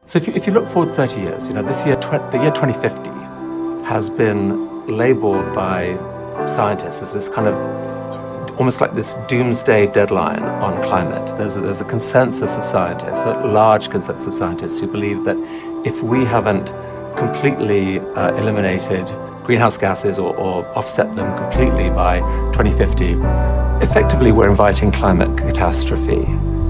So if you look forward 30 years, this year, the year 2050 has been labeled by scientists as this kind of almost like this doomsday deadline on climate. There's a consensus of scientists, a large consensus of scientists who believe that if we haven't completely eliminated greenhouse gases or offset them completely by 2050, effectively we're inviting climate catastrophe.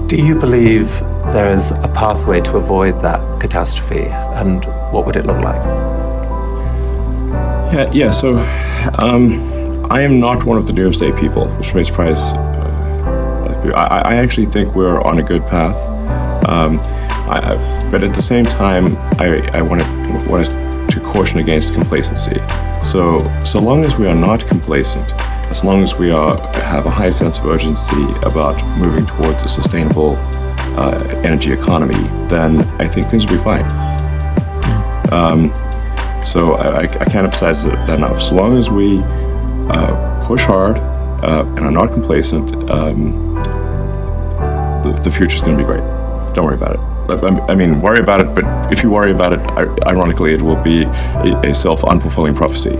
Do you believe there is a pathway to avoid that catastrophe, and what would it look like? Yeah. So I am not one of the doomsday people, which may surprise. I actually think we're on a good path, but at the same time, I want to caution against complacency. So long as we are not complacent, as long as we have a high sense of urgency about moving towards a sustainable energy economy, then I think things will be fine. So I can't emphasize that enough. So long as we push hard and are not complacent, the future's going to be great. Don't worry about it. I mean, worry about it, but if you worry about it, ironically, it will be a self-unfulfilling prophecy.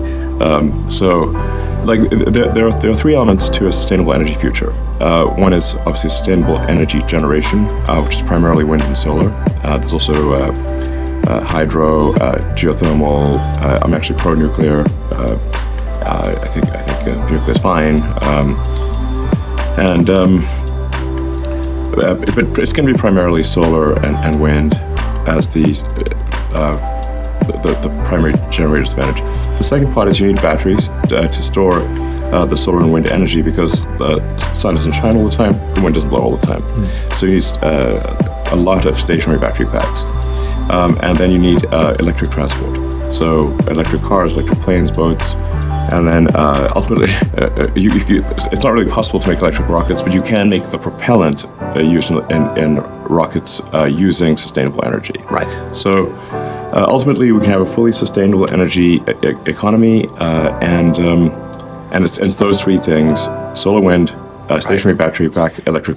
There are three elements to a sustainable energy future. One is obviously sustainable energy generation, which is primarily wind and solar. There's also hydro, geothermal. I'm actually pro-nuclear. I think nuclear is fine. But it's going to be primarily solar and wind as the primary generators of energy. The second part is you need batteries to store the solar and wind energy, because the sun doesn't shine all the time, the wind doesn't blow all the time. So you need a lot of stationary battery packs. And then you need electric transport. So electric cars, electric planes, boats. And then ultimately, it's not really possible to make electric rockets, but you can make the propellant used in rockets using sustainable energy. Right. So ultimately, we can have a fully sustainable energy economy, and it's those three things: solar, wind, stationary battery pack, electric vehicles.